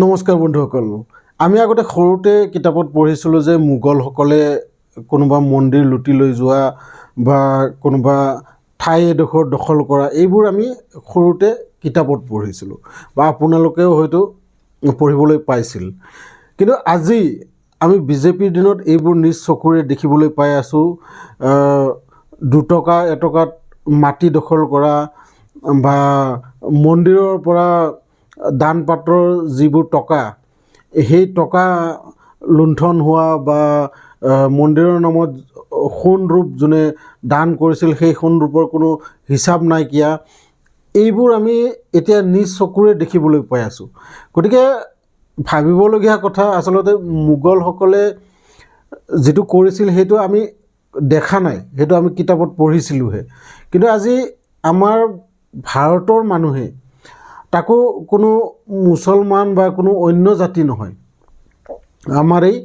নমস্কাৰ বন্ধুসকল। আমি আগতে সৰুতে কিতাপত পঢ়িছিলোঁ যে মোগলসকলে কোনোবা মন্দিৰ লুটি লৈ যোৱা বা কোনোবা ঠাই এডোখৰ দখল কৰা, এইবোৰ আমি সৰুতে কিতাপত পঢ়িছিলোঁ বা আপোনালোকেও হয়তো পঢ়িবলৈ পাইছিল। কিন্তু আজি আমি বিজেপিৰ দিনত এইবোৰ নিজ চকুৰে দেখিবলৈ পাই আছোঁ। 2 টকা এটকাত মাটি দখল কৰা বা মন্দিৰৰ পৰা দান পাত্ৰৰ যিবোৰ টকা, সেই টকা লুণ্ঠন হোৱা বা মন্দিৰৰ নামত সোণ ৰূপ যোনে দান কৰিছিল সেই সোণ ৰূপৰ কোনো হিচাপ নাইকিয়া, এইবোৰ আমি এতিয়া নিজ চকুৰে দেখিবলৈ পাই আছোঁ। গতিকে ভাবিবলগীয়া কথা, আচলতে মোগলসকলে যিটো কৰিছিল সেইটো আমি দেখা নাই, সেইটো আমি কিতাপত পঢ়িছিলোঁহে। কিন্তু আজি আমাৰ ভাৰতৰ মানুহে, তাকো কোনো মুছলমান বা কোনো অন্য জাতি নহয়, আমাৰ এই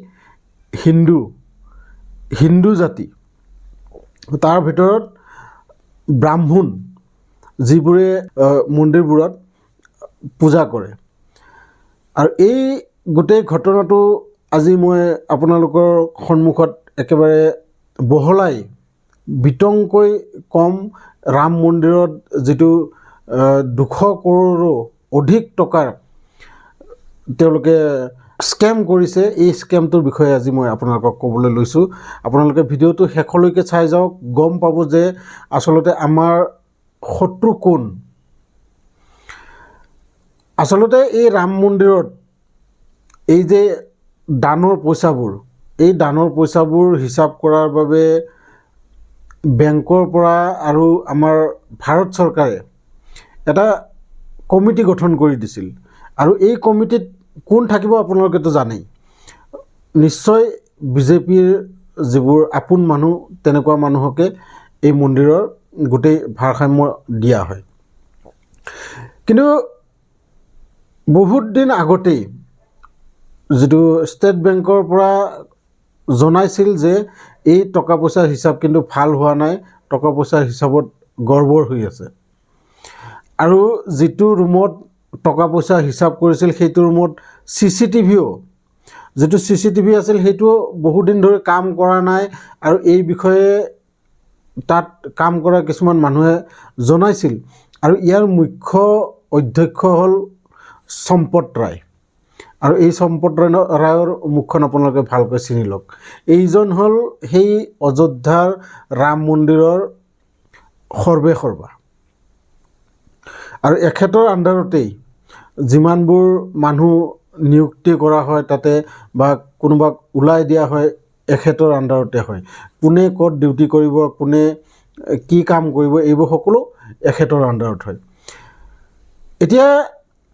হিন্দু জাতি, তাৰ ভিতৰত ব্ৰাহ্মণ যিবোৰে মন্দিৰবোৰত পূজা কৰে। আৰু এই গোটেই ঘটনাটো আজি মই আপোনালোকৰ সন্মুখত একেবাৰে বহলাই বিতংকৈ কম। ৰাম মন্দিৰত যিটো 200 কৰোড়ৰো অধিক টকাৰ তেওঁলোকে স্কেম কৰিছে, এই স্কেমটোৰ বিষয়ে আজি মই আপোনালোকক ক'বলৈ লৈছোঁ। আপোনালোকে ভিডিঅ'টো শেষলৈকে চাই যাওক, গম পাব যে আচলতে আমাৰ শত্ৰু কোন। আচলতে এই ৰাম মন্দিৰত এই যে দানৰ পইচাবোৰ, এই দানৰ পইচাবোৰ হিচাপ কৰাৰ বাবে বেংকৰ পৰা আৰু আমাৰ ভাৰত চৰকাৰে এটা কমিটি গঠন কৰি দিছিল। আৰু এই কমিটিত কোন থাকিব আপোনালোকেতো জানেই। নিশ্চয় বিজেপিৰ যিবোৰ আপোন মানুহ, তেনেকুৱা মানুহকে এই মন্দিৰৰ গোটেই ভাৰসাম্য দিয়া হয়। কিন্তু বহুত দিন আগতেই যিটো ষ্টেট বেংকৰ পৰা জনাইছিল যে এই টকা পইচাৰ হিচাপ কিন্তু ভাল হোৱা নাই, টকা পইচাৰ হিচাপত গড়বড় হৈ আছে। আৰু যিটো ৰুমত টকা পইচা হিচাপ কৰিছিল সেইটো ৰুমত যিটো CCTV আছিল সেইটোও বহুদিন ধৰি কাম কৰা নাই। আৰু এই বিষয়ে তাত কাম কৰা কিছুমান মানুহে জনাইছিল। আৰু ইয়াৰ মুখ্য অধ্যক্ষ হ'ল সম্পত ৰায়। আৰু এই সম্পত ৰায়ৰ মুখখন আপোনালোকে ভালকৈ চিনি লওক। এইজন হ'ল সেই অযোধ্যাৰ ৰাম মন্দিৰৰ সৰ্বেসৰ্বা। আৰু এখেতৰ আণ্ডাৰতেই যিমানবোৰ মানুহ নিযুক্তি কৰা হয় তাতে বা কোনোবাক ওলাই দিয়া হয়, এখেতৰ আণ্ডাৰতে হয়। কোনে ক'ত ডিউটি কৰিব, কোনে কি কাম কৰিব, এইবোৰ সকলো এখেতৰ আণ্ডাৰত হয়। এতিয়া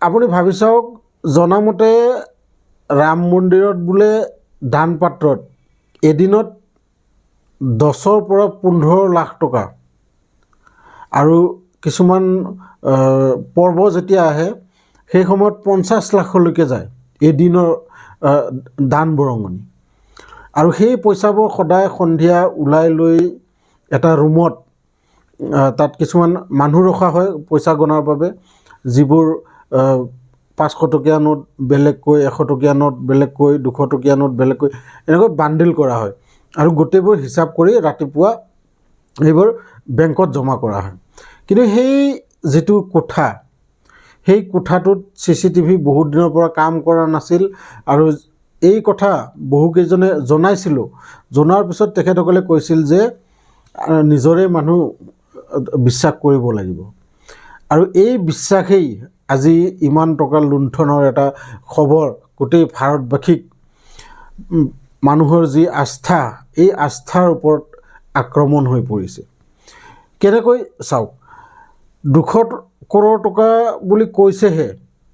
আপুনি ভাবি চাওক, জনামতে ৰাম মন্দিৰত বোলে দান পাত্ৰত এদিনত 10ৰ পৰা 15 লাখ টকা, আৰু কিছুমান পৰ্ব যেতিয়া আহে সেই সময়ত 50 লাখলৈকে যায় এদিনৰ দান বৰঙণি। আৰু সেই পইচাবোৰ সদায় সন্ধিয়া ওলাই লৈ এটা ৰুমত, তাত কিছুমান মানুহ ৰখা হয় পইচা গণাৰ বাবে, যিবোৰ 500 টকীয়া নোট বেলেগকৈ, 100 টকীয়া নোট বেলেগকৈ, 200 টকীয়া নোট বেলেগকৈ, এনেকৈ বান্ডিল কৰা হয়। আৰু গোটেইবোৰ হিচাপ কৰি ৰাতিপুৱা এইবোৰ বেংকত জমা কৰা হয়। কিন্তু সেই যিটো কোঠা, সেই কোঠাটোত CCTV বহুত দিনৰ পৰা কাম কৰা নাছিল। আৰু এই কথা বহুকেইজনে জনাইছিলোঁ। জনাৰ পিছত তেখেতসকলে কৈছিল যে নিজৰে মানুহ বিশ্বাস কৰিব লাগিব। আৰু এই বিশ্বাসেই আজি ইমান টকা লুণ্ঠনৰ এটা খবৰ গোটেই ভাৰতবাসীক, মানুহৰ যি আস্থা, এই আস্থাৰ ওপৰত আক্ৰমণ হৈ পৰিছে। কেনেকৈ চাওক, 200 কৰোড় টকা বুলি কৈছেহে,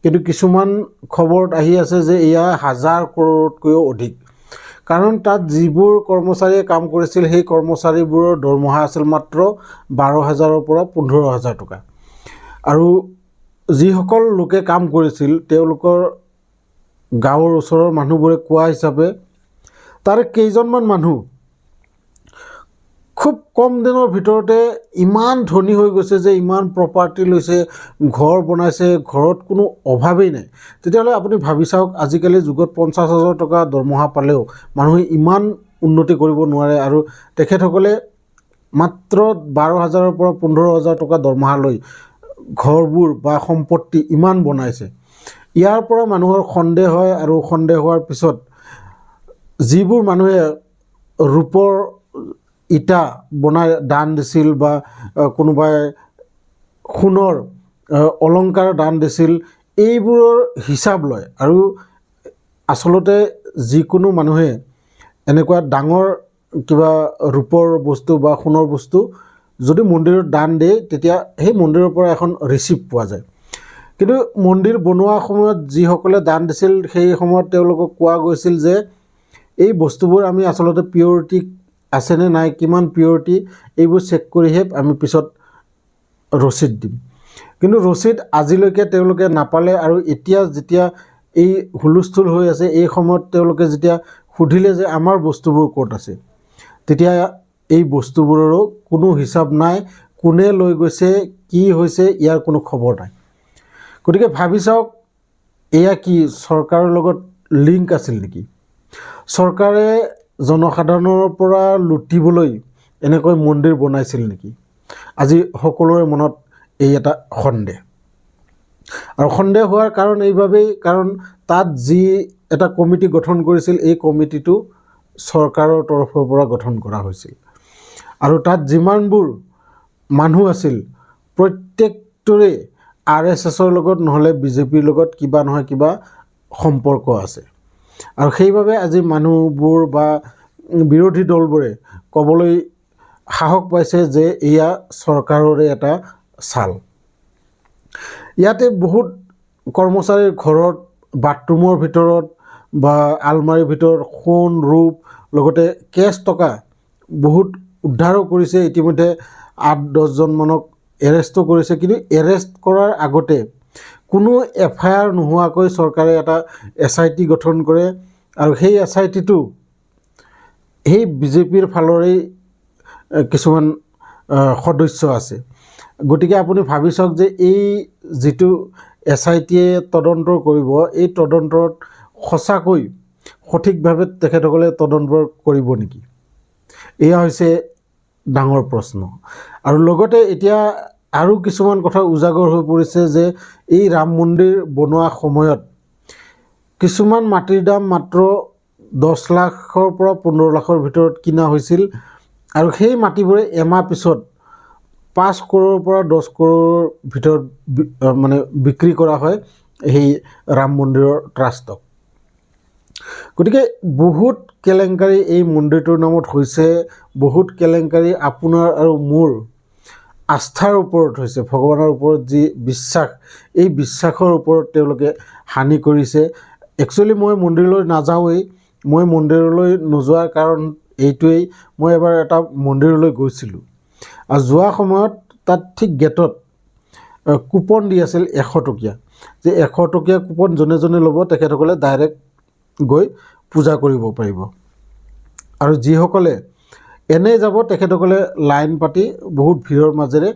কিন্তু কিছুমান খবৰত আহি আছে যে এয়া 1000 কৰোড়তকৈও অধিক। কাৰণ তাত যিবোৰ কৰ্মচাৰীয়ে কাম কৰিছিল সেই কৰ্মচাৰীবোৰৰ দৰমহা আছিল মাত্ৰ 12,000ৰ পৰা 15,000 টকা। আৰু যিসকল লোকে কাম কৰিছিল তেওঁলোকৰ গাঁৱৰ ওচৰৰ মানুহবোৰে কোৱা হিচাপে তাৰে কেইজনমান মানুহ খুব কম দিনৰ ভিতৰতে ইমান ধনী হৈ গৈছে যে ইমান প্ৰপাৰ্টি লৈছে, ঘৰ বনাইছে, ঘৰত কোনো অভাৱেই নাই। তেতিয়াহ'লে আপুনি ভাবি চাওক, আজিকালি যুগত 50,000 টকা দৰমহা পালেও মানুহে ইমান উন্নতি কৰিব নোৱাৰে, আৰু তেখেতসকলে মাত্ৰ 12,000ৰ পৰা 15,000 টকা দৰমহা লৈ ঘৰবোৰ বা সম্পত্তি ইমান বনাইছে। ইয়াৰ পৰা মানুহৰ সন্দেহ হয়, আৰু সন্দেহ হোৱাৰ পিছত যিবোৰ মানুহে ৰূপৰ ইটা বনাই দান দিছিল বা কোনোবাই সোণৰ অলংকাৰ দান দিছিল, এইবোৰৰ হিচাপ লয়। আৰু আচলতে যিকোনো মানুহে এনেকুৱা ডাঙৰ কিবা ৰূপৰ বস্তু বা সোণৰ বস্তু যদি মন্দিৰত দান দিয়ে, তেতিয়া সেই মন্দিৰৰ পৰা এখন ৰিচিপ্ট পোৱা যায়। কিন্তু মন্দিৰ বনোৱা সময়ত যিসকলে দান দিছিল, সেই সময়ত তেওঁলোকক কোৱা গৈছিল যে এই বস্তুবোৰ আমি আচলতে পিয়ৰিটি আছেনে নাই, কিমান পিয়ৰিটি, এইবোৰ চেক কৰিহে আমি পিছত ৰচিদ দিম। কিন্তু ৰচিদ আজিলৈকে তেওঁলোকে নাপালে, আৰু এতিয়া যেতিয়া এই হুলস্থুল হৈ আছে, এই সময়ত তেওঁলোকে যেতিয়া সুধিলে যে আমাৰ বস্তুবোৰ ক'ত আছে, তেতিয়া এই বস্তুবোৰৰো কোনো হিচাপ নাই, কোনে লৈ গৈছে, কি হৈছে, ইয়াৰ কোনো খবৰ নাই। গতিকে ভাবি চাওক, এয়া কি চৰকাৰৰ লগত লিংক আছিল নেকি? চৰকাৰে জনসাধাৰণৰ পৰা লুটিবলৈ এনেকৈ মন্দিৰ বনাইছিল নেকি? আজি সকলোৰে মনত এই এটা সন্দেহ। আৰু সন্দেহ হোৱাৰ কাৰণ এইবাবেই, কাৰণ তাত যি এটা কমিটি গঠন কৰিছিল, এই কমিটিটো চৰকাৰৰ তৰফৰ পৰা গঠন কৰা হৈছিল। আৰু তাত যিমানবোৰ মানুহ আছিল, প্ৰত্যেকটোৰে RSSৰ লগত নহ'লে BJPৰ লগত কিবা নহয় কিবা সম্পৰ্ক আছে। আৰু সেইবাবে আজি মানুহবোৰ বা বিৰোধী দলবোৰে ক'বলৈ সাহস পাইছে যে এয়া চৰকাৰৰে এটা চাল। ইয়াতে বহুত কৰ্মচাৰীৰ ঘৰত, বাথৰুমৰ ভিতৰত বা আলমাৰীৰ ভিতৰত সোণ, ৰূপ, লগতে কেছ টকা বহুত উদ্ধাৰো কৰিছে। ইতিমধ্যে 8-10জন মানক এৰেষ্টো কৰিছে। কিন্তু এৰেষ্ট কৰাৰ আগতে কোনো FIR নোহোৱাকৈ চৰকাৰে এটা SIT গঠন কৰে, আৰু সেই SITটো সেই BJPৰ ফালৰেই কিছুমান সদস্য আছে। গতিকে আপুনি ভাবি চাওক যে এই যিটো SITয়ে তদন্ত কৰিব, এই তদন্তত সঁচাকৈ সঠিকভাৱে তেখেতসকলে তদন্ত কৰিব নেকি? এয়া হৈছে ডাঙৰ প্ৰশ্ন। আৰু লগতে এতিয়া আৰু কিছুমান কথা উজাগৰ হৈ পৰিছে যে এই ৰাম মন্দিৰ বনোৱা সময়ত কিছুমান মাটিৰ দাম মাত্ৰ 10 লাখৰ পৰা 15 লাখৰ ভিতৰত কিনা হৈছিল, আৰু সেই মাটিবোৰে এমাহ পিছত 5 কৰোৰৰ পৰা 10 কৰোৰৰ ভিতৰত মানে বিক্ৰী কৰা হয় সেই ৰাম মন্দিৰৰ ট্ৰাষ্টক। গতিকে বহুত কেলেংকাৰী এই মন্দিৰটোৰ নামত হৈছে, বহুত কেলেংকাৰী আপোনাৰ আৰু মোৰ আস্থাৰ ওপৰত হৈছে, ভগৱানৰ ওপৰত যি বিশ্বাস, এই বিশ্বাসৰ ওপৰত তেওঁলোকে হানি কৰিছে। একচুৱেলি মই মন্দিৰলৈ নাযাওঁৱেই। মই মন্দিৰলৈ নোযোৱাৰ কাৰণ এইটোৱেই, মই এবাৰ এটা মন্দিৰলৈ গৈছিলোঁ, আৰু যোৱা সময়ত তাত ঠিক গেটত কুপন দি আছিল 100 টকীয়া, যে 100 টকীয়া কুপন যোনে যোনে ল'ব তেখেতসকলে ডাইৰেক্ট গৈ পূজা কৰিব পাৰিব। আৰু যিসকলে এনেই যাব তেখেতসকলে লাইন পাতি বহুত ভিৰৰ মাজেৰে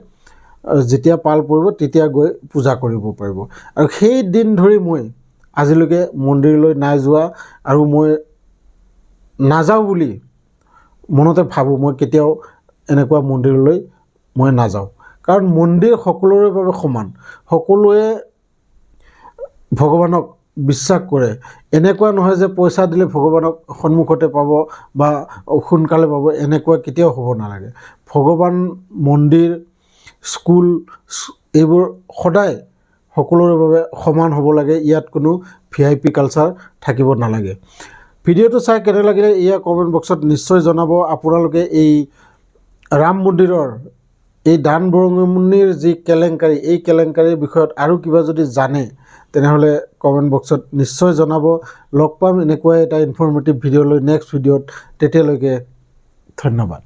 যেতিয়া পাল পৰিব তেতিয়া গৈ পূজা কৰিব পাৰিব। আৰু সেই দিন ধৰি মই আজিলৈকে মন্দিৰলৈ নাই যোৱা, আৰু মই নাযাওঁ বুলি মনতে ভাবোঁ। মই কেতিয়াও এনেকুৱা মন্দিৰলৈ মই নাযাওঁ, কাৰণ মন্দিৰ সকলোৰে বাবে সমান। সকলোৱে ভগৱানক বিশ্বাস কৰে। এনেকুৱা নহয় যে পইচা দিলে ভগৱানক সন্মুখতে পাব বা সোনকালে পাব, এনেকুৱা কেতিয়াও হ'ব নালাগে। ভগৱান, মন্দিৰ, স্কুল, এইবোৰ সদায় সকলোৰে বাবে সমান হ'ব লাগে। ইয়াত কোনো VIP কালচাৰ থাকিব নালাগে। ভিডিঅ'টো চাই কেনে লাগিলে এয়া কমেণ্ট বক্সত নিশ্চয় জনাব। আপোনালোকে এই ৰাম মন্দিৰৰ এই দান বৰঙণিৰ যি কেলেংকাৰী, এই কেলেংকাৰীৰ বিষয়ত আৰু কিবা যদি জানে তেনেহ'লে কমেণ্ট বক্সত নিশ্চয় জনাব। লগ পাম এনেকুৱাই এটা ইনফৰ্মেটিভ ভিডিঅ' লৈ নেক্সট ভিডিঅ'ত। তেতিয়ালৈকে ধন্যবাদ।